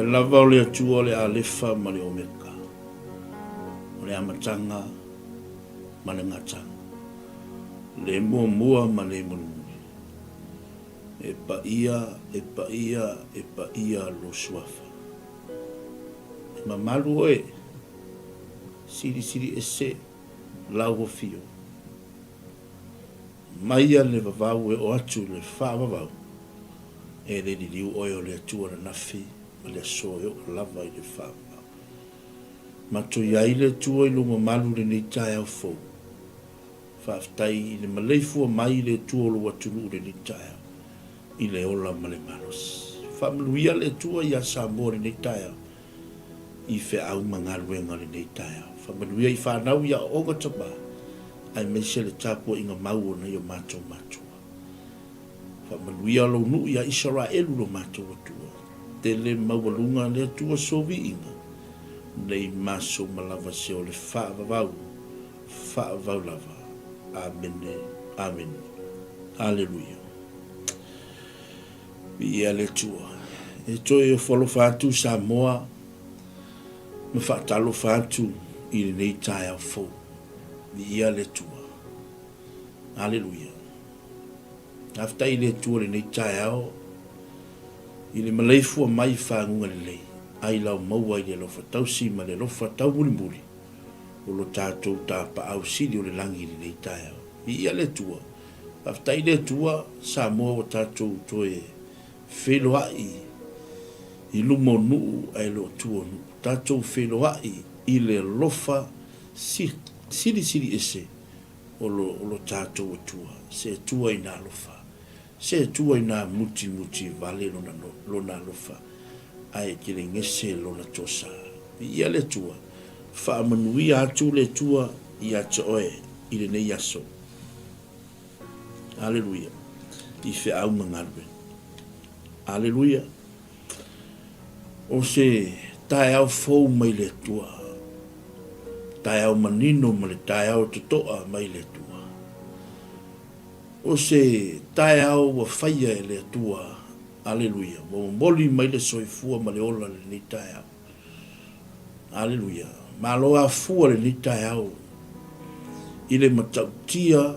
lava o le atua o le alefa ma le omeka. O le amatanga ma le ngatanga. Le mua ma le mulumuli. E pa ia lo suafa. E mamalu oe. Siri ese lau o fio. Maia le vavau e o atu le wha vavau. E le li liu oe o le atua na nafi. Ma le soe o lava i le wha vavau. Ma to iai le atua i lunga malu le nei tae au fau. Whaaftai i le maleifua mai le atua lo watulu le nei tae au. I le ola ma le malos. Whaamluia le atua i a Samoa le nei tae au. I fe au mangaluenga le nei tae au. Whaamaluia i whanau i a onga tapa. Ai meise le tapua inga mau o na i o matua. Whaamaluia lo nu i a Israelu lo matua atua. Te le maualunga le atua sovi inga. Nei maso malava se o le whaavavau. Whaavau lava. Amene. Amen. Alleluia. Ia le tua. E toi o whalo whātu Samoa. Ma whaatalo whātu i le nei tae au fau. Ia le tua. Alleluia. Afta i le tua le nei tae au. I le maleifua mai whaangunga le lei. Ai lau maua i le lofa tausi ma le lofa tau muri. O lo tātou tāpa au sili o le langi le nei tae au. Ia le tua. Afta i le tua Samoa o tātou toe wheloai. I lumo nuu ai lo tua nuu. Tātou wheloai i le lofa siri ese o lo tātou atua. Se tua i nā lofa. Se tua i nā muti vale lo nā lofa. Ai ki le ngese lo na tosa. Ia le tua. Whaamanui atu le tua i ata oe i le nei aso. Alleluia. I fe au mangarwe. Alleluia. O se tae au fau mai le tua. Tae au manino ma le tae au totoa mai le tua. O se tae au wa whaia e le tua. Alleluia. Mo moli mai le soifua ma le ola le ni tae au. Alleluia. Ma loa fua le ni tae au. I le matautia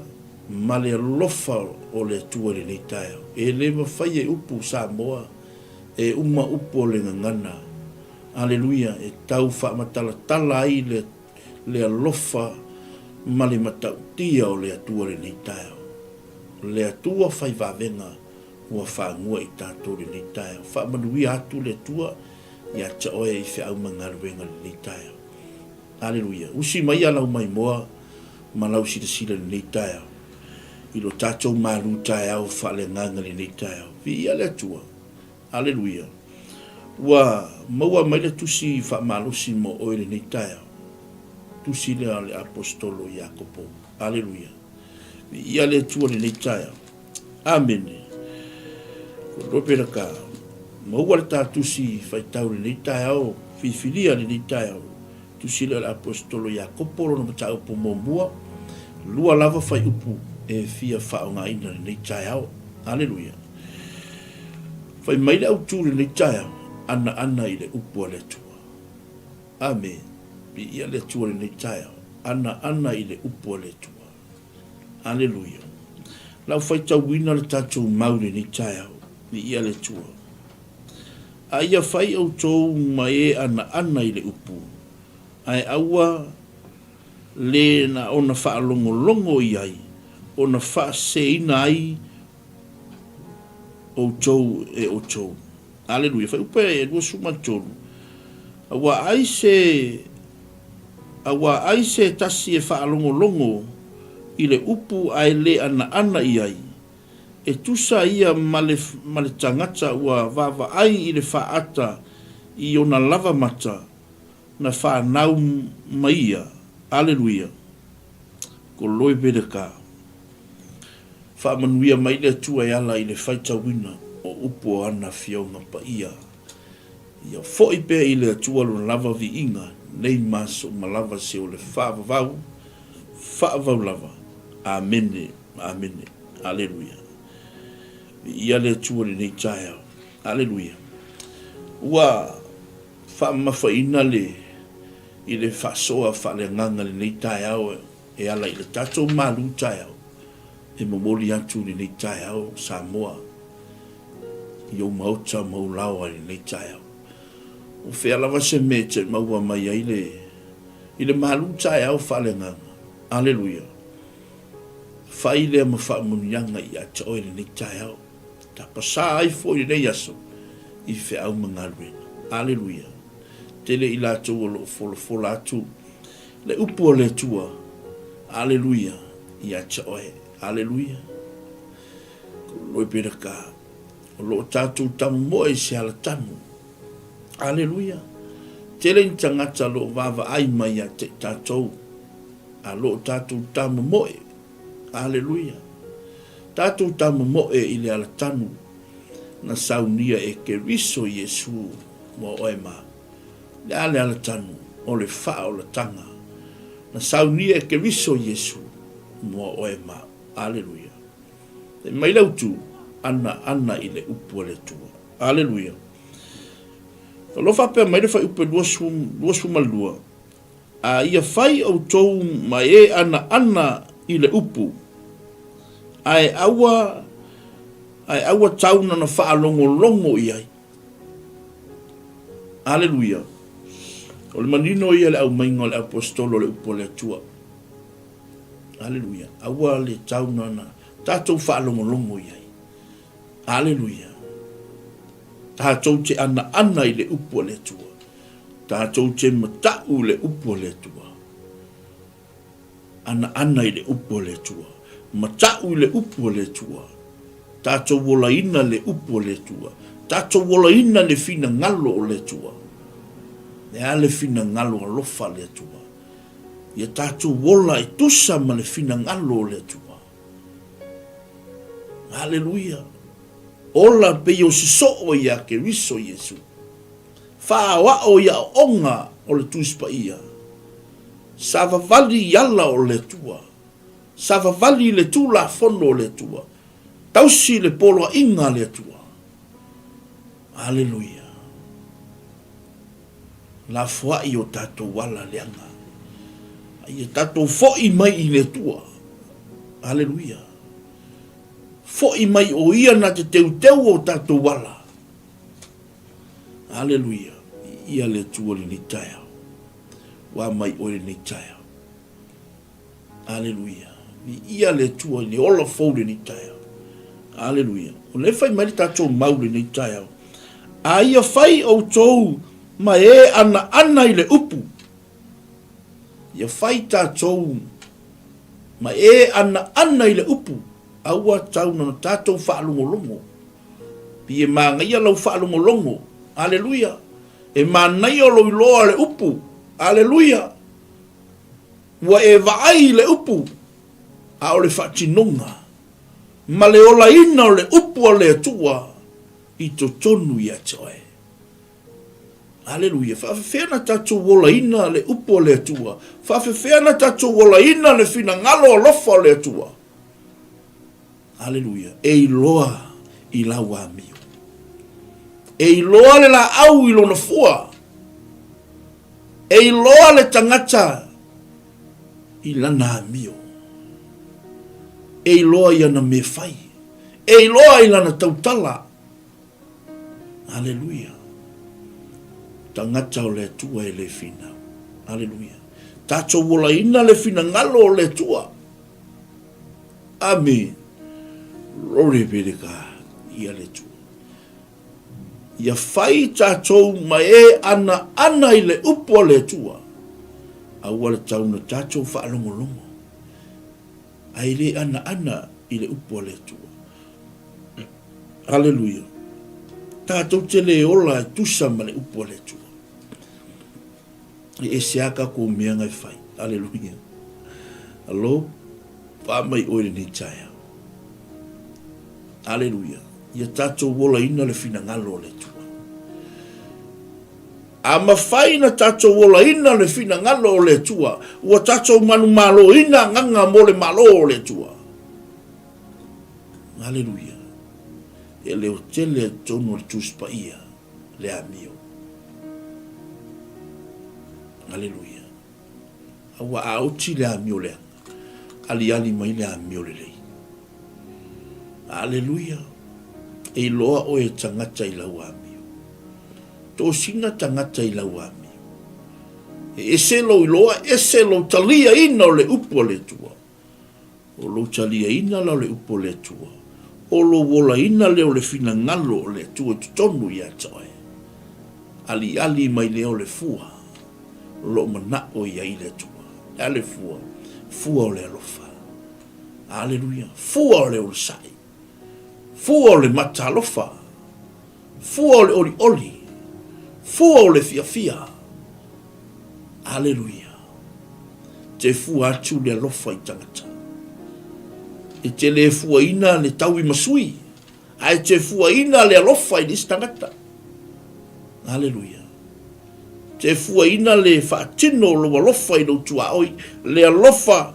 ma le lofa o le tua le ni tae au. E le ma whaia upu Samoa. E uma upo le ngangana. Alleluia. E tau wha matala tala ai le alofa ma le matautia o le atua le nei tae. Le atua whai wawenga ua whangua i tātou le nei tae. Wha manui atu le atua i ata oe i whi au mangaruenga le nei tae. Alleluia. Usi mai alau mai moa ma lau sila le nei tae. I lo tātou maru tae au wha le nganga le nei tae. Vi le atua. Alleluia. Ua maua mai le tusi wha malosi mo oe le nei tae. Tusi le apostolo Iakopo. Alleluia. Ia le tua le nei tae. Amen. Ko ropera ka. Maua le tā tusi whai tau le nei tae au. Whiwhilia le nei tae au. Tusi le apostolo Iakopo no matau po momua. Lua lava whai upu e fia whaonga ina le nei tae au. Alleluia. Whai mai le au tū le nei tae au. Ana i le upu a le tua. Amen. Ia le tua le nei tae au. Ana i le upu a le tua. Alleluia. Lau whai tau wina le tātou maure ni tae au. Ni ia le tua. A ia whai au tōu mai e ana i le upu. Ai aua le na ona wha longo i ai. Ona wha se ina ai o tōu e o tōu. Alleluia. Whai upe e rua suma tōru. Awa ai se tasi e wha longo i le upu ai le ana i ai. E tusa ia male tangata ua vava ai i le whaata i ona lava mata na whanau maia. Alleluia. Ko loi bere ka. Whaamanuia mai le tua e ala i le whaitawina o upu ana fionga pa ia. Ia fōi pēr i le tua lo lava vi inga nei maso malava se o le whaavavau lava. Amene. Alleluia. Ia le tua le nei tae au. Alleluia. Ua whaamafaina i le whasoa whaaleanganga le nei tae au e ala i le tatou malu tae au e momoli atu le nei tae au Samoa i o mauta maulawa le nei tae au o whea lava se me te maua mai ai i le malu tae au whaaleanganga. Aleluia. Whai lea ma whaamunianga i ata oe le nei tae au ta pasa ai fo i nei aso i whea au mangaruena. Aleluia. Tele i la tu o lo fola atu le upu o le tua. Aleluia. I ata oe. Aleluia. Loi pera ka o lo tatu tamu moe se ala tamu. Aleluia. Tele in tangata lo vava ai mai a te tatou a lo tatu tamu moe. Aleluia. Tatu tamu moe i le ala tanu na saunia e ke riso Yesu mo oe ma. Le ale ala tanu o le wha o le tanga. Na saunia e ke riso Yesu mo oe ma. Aleluia. E mai lautu ana i le upu le tua. Aleluia. Lo fa pe mai le fa upu lua sumalua. A ia fai au tou ma e ana i le upu. Ai aua tauna na wha longo i ai. Aleluia. O le manino ia le au maingo le apostolo le upo le tua. Aleluia. Aua le tauna na tatou wha longo i ai. Aleluia. Tatou te ana i le upo le tua. Tatou te matau le upo le tua. Ana i le upo le tua. Matau le upo le tua. Tatou wola ina le upo le tua. Tatou wola ina le fina ngalo o le tua. Le ale fina ngalo alofa le tua. Ia tatou wola i tusa ma le fina ngalo o le tua. Haleluia. Ola pe yo siso o ia ke riso Yesu. Fa wa o ia onga o le tuspa ia. Sava vali yala o le tua. Sava vali le tu la fondo le tua. Tausi le polo inga le tua. Haleluia. La fwa i o tato wala leanga. Ia tato fo i mai i le tua. Haleluia. Fo i mai o ia na te teu o tato wala. Haleluia. Ia le tua le ni taia. Wa mai o le ni taia. Haleluia. Ia le tua ni ola fo le ni taia. Haleluia. O le fai mai tato mau le ni taia. A ia fai o tou ma e ana i le upu. Ia fai tato ma e ana i le upu. Aua tau na tatou whaalongolongo. Pi e māngai lau whaalongolongo. Aleluia. E mānai o loi loa le upu. Aleluia. Wa e vaai le upu. A o le whatinonga. Ma le ola ina o le upu o le atua. I to tonu i atoe. Aleluia. Whawhewhena tatou wola ina le upu o le atua. Whawhewhena tatou wola ina le fina ngalo o lofa o le atua. Aleluia. E loa i lau amio. E loa le la au i lona fua. E loa le tangata i lana amio. E loa i ana me fai. E loa i lana tautala. Aleluia. Tangata o le tua e le fina. Aleluia. Tato wola ina le fina ngalo o le tua. Amen. Rore pereka ia le tua. Ia fai tatou ma e ana i le upo le tua. Aua le tauna tatou whaalongolongo. Ai le ana i le upo le tua. Hallelujah. Tatou te le ola e tusa ma le upo le tua. E seaka ko mea ngai fai. Hallelujah. Hello? Pa mai oire ni taya. Aleluia. Ia tatou wola ina le fina ngalo le tua. A mawhaina tatou wola ina le fina ngalo le tua. Ua tatou manu malo ina nganga mo le malo le tua. Aleluia. E leo tele tono le tuspa ia le amio. Aleluia. Awa auti le amio le. Ali mai le amio le. Aleluia. E loa o e tangata I lau amio. Tō singa tangata I lau amio. E se lo loa, e se lo talia ina o le upo le tua. O lo talia ina la le upo le tua. O lo wola ina le o le fina ngalo o le tua tutonu ia tae. Ali mai le o le fua. Lo mana o ia I le tua. Ale fua. Fua o le alofa. Aleluia. Fua o le o le sai. Fua o le matalofa. Fua o le oli oli. Fua o le fia fia. Aleluia. Te fua atu le alofa I tangata. E te le fua ina le tau I masui. Ai te fua ina le alofa I nis tangata. Aleluia. Te fua ina le whaatino lo alofa I lo tua oi. Le alofa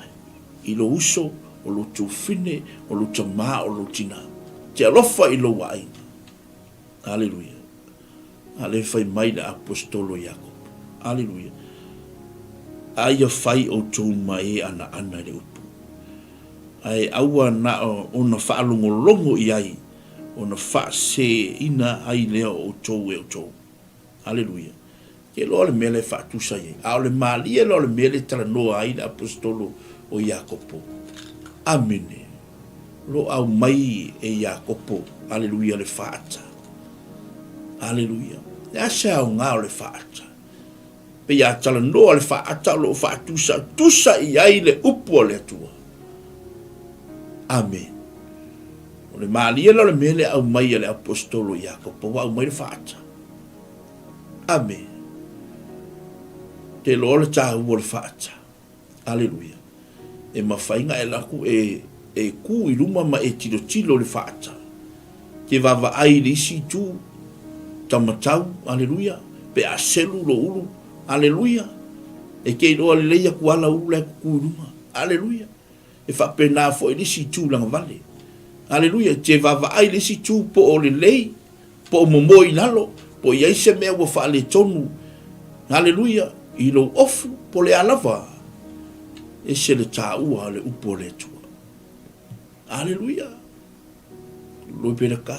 I lo uso o lo tufine o lo tama o lo tina. Te alofa I lo waina. Aleluia. Ale fai mai le apostolo Jacob. Aleluia. Aia fai o tō mai ana le upu. Ai aua na o na whaalongolongo I ai. O na wha se ina ai leo o tō e o tō. Aleluia. Ke loa le mele whaatusa i. A o le maalia loa le mele tala noa ai le apostolo o Jacopo. Amene. Lo au mai e Jacopo. Aleluia le whaata. Aleluia. Le asa au ngā o le whaata. Pe ia tala noa le whaata lo whaatusa. Tusa I ai le upu o le atua. Amen. O le maalia loa le mele au mai le apostolo Jacopo. Wa au mai le whaata. Amen. Te loa le tāhu o le whaata. Aleluia. E mawhainga e laku e ku I luma ma e tilo le whaata. Ke wawa ai le isi tū tamatau. Aleluia. Pe a selu lo ulu. Aleluia. E kei loa le leia kuala ulu le ku luma. Aleluia. E whapena fo e le isi tū langa vale. Aleluia. Te wawa ai le isi tū po o le lei. Po o momo I nalo. Po iai se mea ua wha le tonu. Aleluia. I lo ofu po le alava. E se le tā ua le upo le tua. Aleluia. Loi pera ka.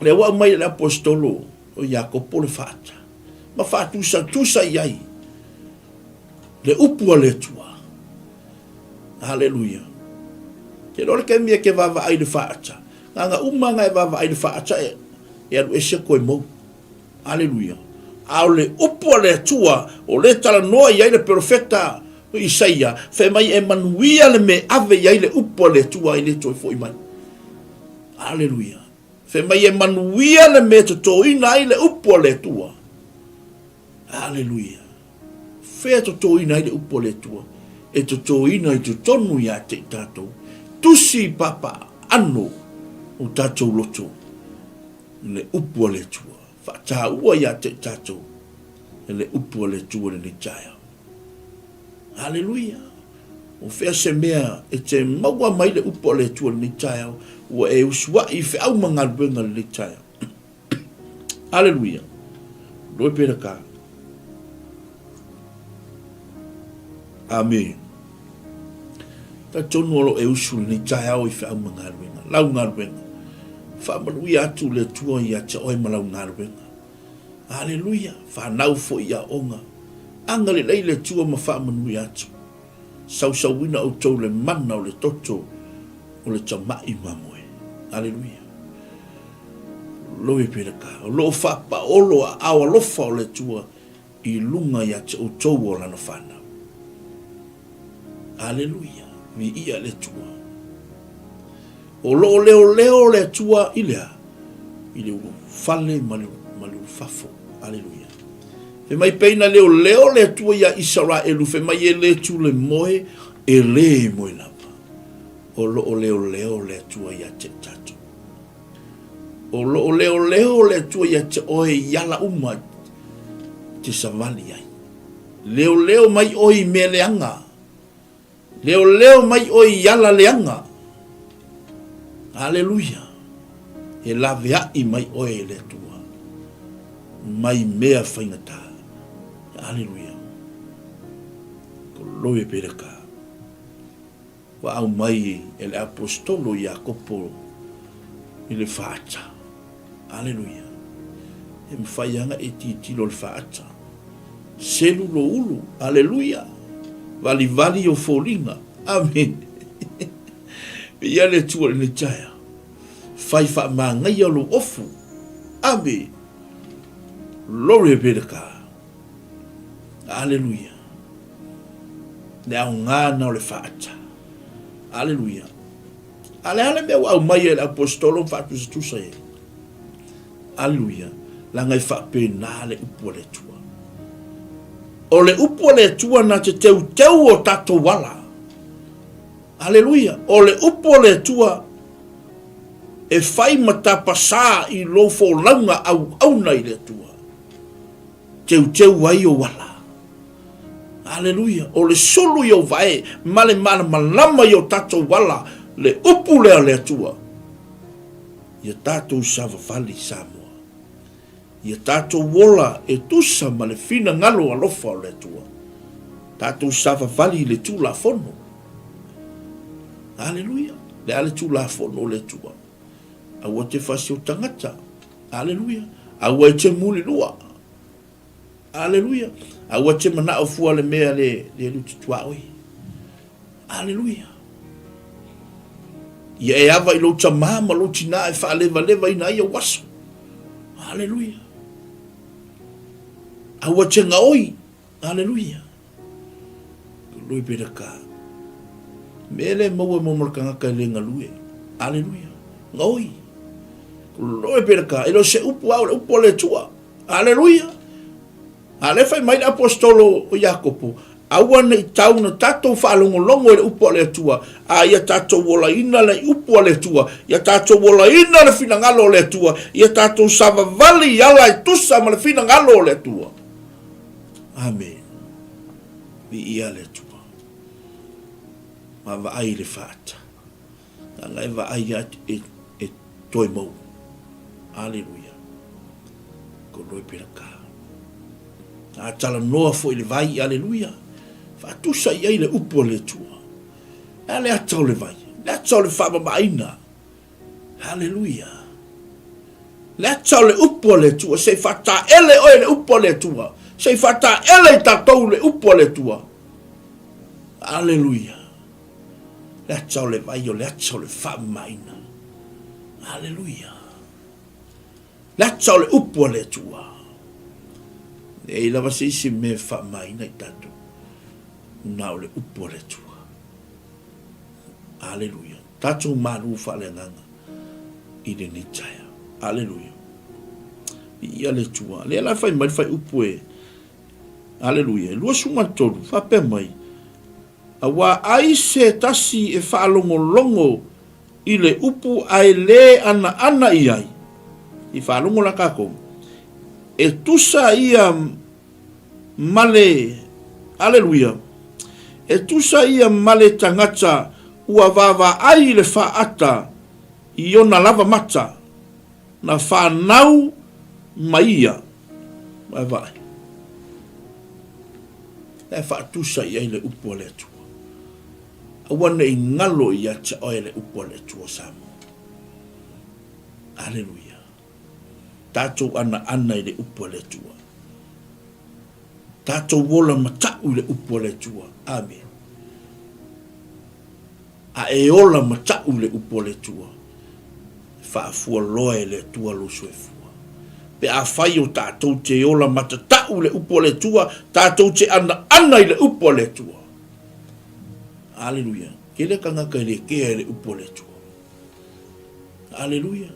Le wa mai le apostolo o Jacopo le whaata. Ma whaatusa tusa iai. Le upo le tua. Aleluia. Ke lore ke mea ke wawa ai le whaata. Nga umanga e wawa ai le whaata e alu ese koe mou. Aleluia. Au le upo le tua o le tala noa iai le profeta Isaia. Fe mai e manuia le me ave iai le upo le tua I le toi fo I mai. Aleluia. Fe mai e manuia le me to toina ai le upo le tua. Aleluia. Fe to toina ai le upo le tua. E to toina I to tonu ia te tatou. Tusi papa ano o tatou loto. Le upo le tua. Whata ua ia te tatou. Le upo le tua le jaya. Hallelujah. O fea se mea e te maua mai le upo le tua le jaya. Ua e usua I fe au mangaruenga le jaya. Hallelujah. Loi pera ka. Amen. Ta tonu olo e usu le jaya o I fe au mangaruenga. Lau ngaruenga. Whamanui atu le tua ia te oi malau ngaruenga. Hallelujah. Whanau fo ia onga. Anga le lei le tua ma whamanui atu. Sausawina o tau le mana o le toto o le tamai mamoe. Hallelujah. Loe pera ka. O loo whapa olo a awa lofa o le tua I lunga ia te o tau o lana whanau. Hallelujah. Vi ia le tua. O loo leo le tua ilea. Ile ulu fale malu fafo. Aleluia. Fe mai peina leo le tua ia Israelu. Fe mai e le tu le moe e le moe lava. O loo leo le tua ia te tatu. O loo leo le tua ia te oe yala uma te savali ai. Leo mai oi me leanga. Leo mai oi yala leanga. Aleluia. E lave ai mai oe le tua. Mai mea whaingata. Aleluia. Ko loe pereka. Wa au mai ele apostolo Iakopo ile faata. Aleluia. E mfaianga e titilo le faata. Selu lo ulu. Aleluia. Vali vali o folinga. Amen. Ia le tua le taya. Fai fa mangai lo ofu. Amen. Lore pereka. Aleluia. Le au ngana o le faata. Aleluia. Ale me au mai el apostolo fatu tu sai. Aleluia. La ngai fa pena le upo le tua. O le upo le tua na te teu o tato wala. Aleluia. O le upo le tua e fai matapasa i lo fo langa au nei le tua. Teu ai o wala. Aleluia. O le solo yo vai male malama yo tato wala le upu le tua. Ia tato sava fali Samoa. Ia tato wola e tusa ma le fina ngalo alofa o le tua. Tato sava fali le tu la fono. Aleluia. Le ale tu la fono le tua. Awa te fasi o tangata. Aleluia. Awa te muli lua. Aleluia. Awa te mana o fua le mea le lutu tua oi. Aleluia. Ia e ava i lo tamama lo tina e fa leva ina ia waso. Aleluia. Awa te ngaoi. Aleluia. Lui peraka. Mele maua momorkanga ka le ngalue. Aleluia. Ngaoi. Lui peraka. Ilo se upu au le upu le tua. Aleluia. Ale fai mai apostolo o Iakopo. Awana i tau na tatou whaalongolongo e upo le tua. A ia tatou wola ina le upo le tua. Ia tatou wola ina le finangalo le tua. Ia tatou sava vali ala i tusa ma le finangalo le tua. Amen. Vi ia le tua. Ma va ai le fata. Ngai va ai e toi mau. Aleluia. Ko loi piraka. A tala noa fo ile vai, aleluia. Fa tu sa ia ile upo le tua. Ale atau le vai. Le atau le fa maina. Aleluia. Le atau le upo le tua. Se fa ta ele o le upo le tua. Se fa ta ele tatou le upo le tua. Aleluia. Le atau le vai o le atau le fa maina. Aleluia. Le atau le upo le tua. E lava se me fa mai na tato. Na le upo le tua. Aleluia. Tato maru fa le nganga. I de ni taya. Aleluia. Ia le tua. Le la fai mai fai upo e. Aleluia. Lua suma tolu. Fa pe mai. Awa ai se tasi e fa longo i le upu ai le ana iai. I fa longo la kako. E tusa ia male, aleluia, e tusa ia male tangata ua vava ai le faata i ona lava mata na whanau maia. Vai vai. E whaatusa ia le upo le tua. Awane i ngalo ia te oe le upo le tua samo. Aleluia. Tatou ana i le upo le tua. Tatou wola matau i le upo le tua. Amen. A e ola matau le upo le tua. Whaafua loe le tua lo soefua. Pe a whai o tatou te ola matatau le upo le tua. Tatou te ana i le upo le tua. Aleluia. Kele kangaka i le kea i le upo le tua. Aleluia.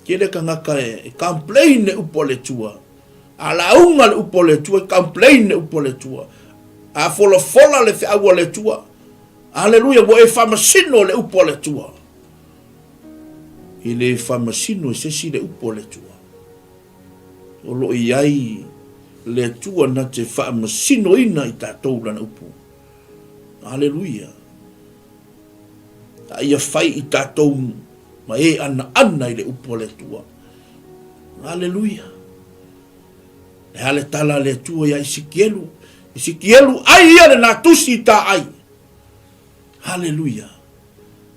Kele ka ngaka e complain ne upo le tua. A launga le upo le tua, complain ne upo le tua. A fola le whiaua le tua. Aleluia, wo e whamasino le upo le tua. I le whamasino e sesi le upo le tua. O lo iai le tua na te whamasino ina i tātou lana upo. Aleluia. A ia whai i tātou ma e ana i le upo le tua. Aleluia. Le hale tala le tua ia Isikielu. Isikielu ai ia le nā tusi tā ai. Haleluia.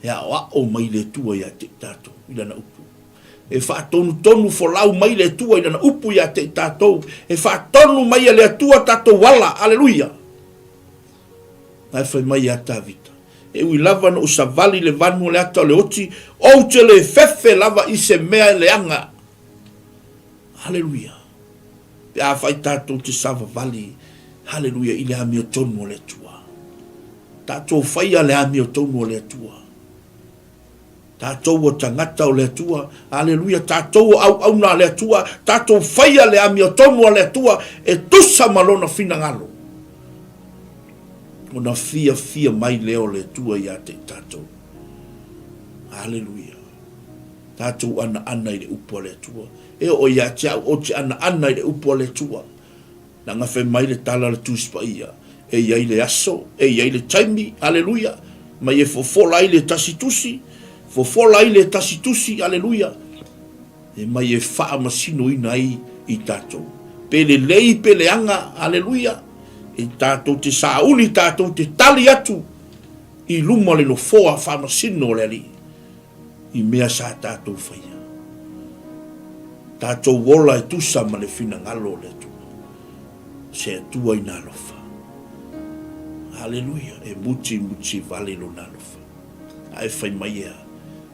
Ea o mai le tua ia te tātou. Ila na upu. E whaatonu fo lau mai le tua ila na upu ia te tātou. E whaatonu mai le tua tātou wala. Haleluia. Ai whai mai a tāvita. E ui lava no usavali le vanu le ata le oti. O te le fefe lava i se mea le anga. Haleluia. Pe a whai tātou te sava vali. Haleluia. I le ami o tonu le tua. Tātou whaia le ami o tonu le tua. Tātou o tangata o le tua. Haleluia. Tātou au na le tua. Tātou whaia le ami o tonu le tua. E tusa malona fina ngalo. O na fia mai leo le tua ia te tātou. Haleluia. Tātou ana i le upo le tua. E o ia te au o te ana i le upo le tua. Na ngawhe mai le tala le tūspa ia. E iai le aso. E iai le taimi. Haleluia. Mai e fofola i le tasitusi. Fofola i le tasitusi. Haleluia. E mai e faa masino ina i tātou. Pele lei pele anga. Haleluia. E tātou te sauni, tātou te tali atu. I luma le no foa whamasino le ali. I mea sa tātou whaia. Tātou wola e tusa ma le whina ngalo le tu. Se atua i nā lofa. Haleluia. E muti vale lo nā lofa. Ai whai mai ea.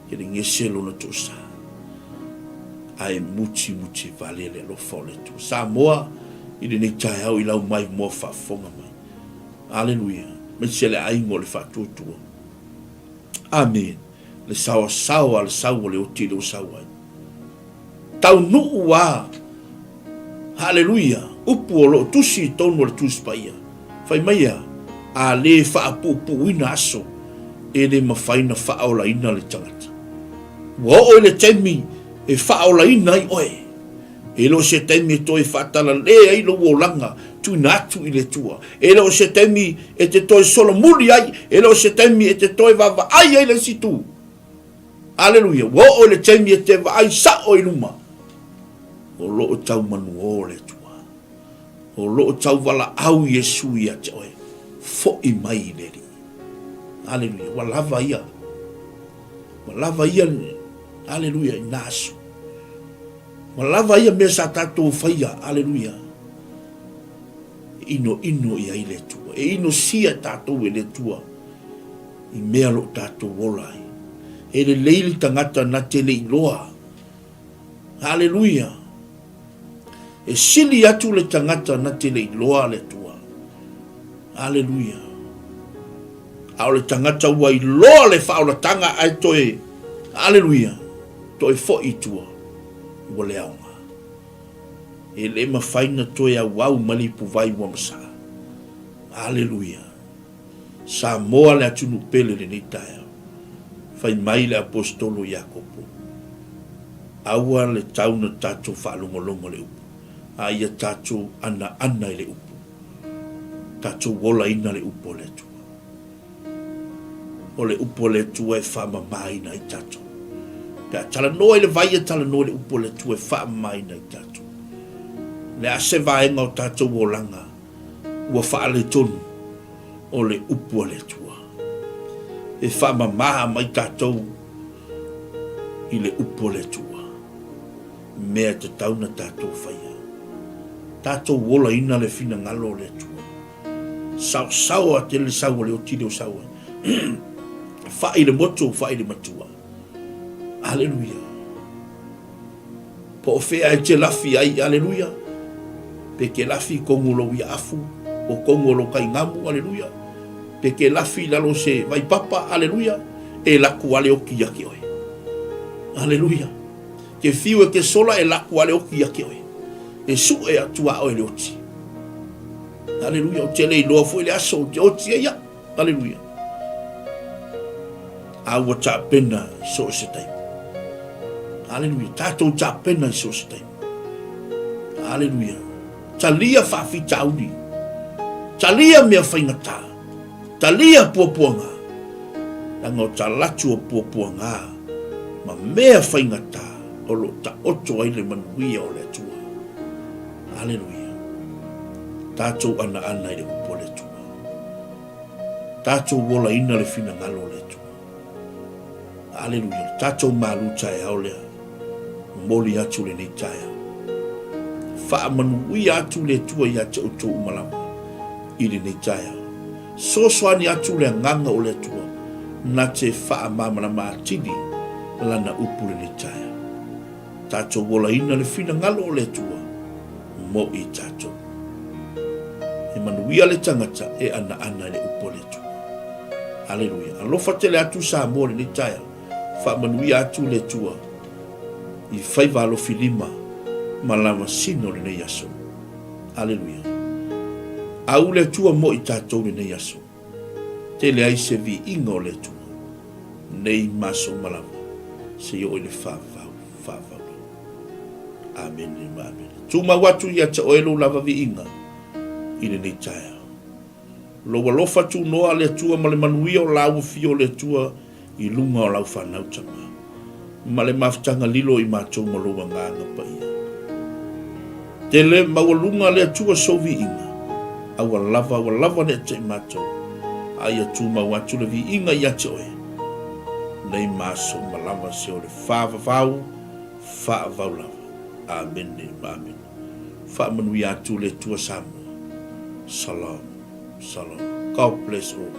Ke le ngese lo na tusa. Ai muti vale le lofa o le tu. Sa moa. I le nei tai au i lau mai mua whaafonga mai. Haleluia. Me se le aingo le whaatuatua. Amen. Le sawa le sawa le oti le o sawa. Tau nuu wā. Haleluia. Upu o lo tusi tonu le tuspaia. Whai mai a. A le whaapupu ina aso. E le mawhaina whaola ina le tangata. Wa o le temi e whaola ina i oe. E lo se temi e toi whatala le ai lo wolanga tu natu i le tua. E lo se temi e te toi solo muri ai. E lo se temi e te toi vava ai le situ. Aleluia. Wo o le temi e te va ai sa o iluma. O lo o tau manu o le tua. O lo o tau wala au Yesu ia te oe. Fo i mai le li. Aleluia. Walava ia. Walava ia. Aleluia. Nasu. Malava ia me sa tātou whaia. Aleluia. Ino ia i le tua. E ino sia tātou e le tua. I mea lo tātou wolai. E le leili tangata na te le iloa. Aleluia. E sili atu le tangata na te le iloa le tua. Aleluia. Ao le tangata ua iloa le whaola tanga ai toe. Aleluia. Toe fo i tua. Ua le aunga. E le mawhaina toe a wau mali puvai wa masa. Haleluia. Sa moa le atunu pele le nei tae. Fai mai le apostolo Iakopo. Aua le tauna tātou whaalongolongo le upu. Aia tātou ana i le upu. Tātou wola ina le upu le tua. O le upu le tua e whamamaina i tātou. Pea tala noa le vai e tala noa le upo le tue wha mai nei tātou. Le ase vaenga o tātou o langa. Ua wha le tonu o le upo le tua. E wha mamaha mai tātou i le upo le tua. Mea te tauna tātou whaia. Tātou wola ina le fina ngalo le tua. Sao a te le sao le o tine o sao. Wha i le moto, wha i le matua. Haleluia. Po fea e te lafi ai, haleluia. Pe ke lafi kongolo ia afu, o kongolo kai ngamu, haleluia. Pe ke lafi lalo se vai papa, haleluia. E laku ale oki yaki oe. Haleluia. Ke fiu e ke sola e laku ale oki yaki oe. E su e atua oe le oti. Haleluia. O te le iloa fu ele aso, o te oti e ya. Haleluia. Awa ta pena so se tai. Haleluia. Tātou tā pena i so se tai. Haleluia. Talia whaafi tauni. Talia mea whaingata. Talia puapuanga. Langa o ta latu o puapuanga. Ma mea whaingata. O lo ta oto ai le manuia o le tua. Haleluia. Tātou ana i le upo le tua. Tātou wola ina le fina ngalo le tua. Aleluia. Tātou malu tae au lea. Moli atu le nei tae au. Wha manui atu le tua i ate uto umalama. I le nei tae au. Sosoani atu le nganga o le tua. Na te wha mamana maatini. Lana upu le nei tae au. Tātou wola ina le fina ngalo o le tua. Mo i tātou. E manuia le tangata e ana le upo le tua. Aleluia. Alofa tele atu sa mo le nei tae au. Wha manuia atu le tua. I whaiva alo filima. Malama sino le nei aso. Aleluia. Au le tua mo i tātou le nei aso. Te le ai se vi ingo le tua. Nei maso malama. Se yo i le whavau. Amen. Amen. Tuma watu ia te oelo lava vi inga. I le nei tae. Loa lofa tu noa le tua ma le manuia o lau fio le tua i lunga o lau whanau tama. Ma le maftanga lilo i mātou malua nganga pa ia. Te le mawalunga le tua sovi inga. Awa lava ne te mātou. Aia tuma watu le vi inga ia te oe. Nei maso malama se o le whavavau lava. Amen. Amen. Whamanuia atu le tua Samoa. Salam. God bless all.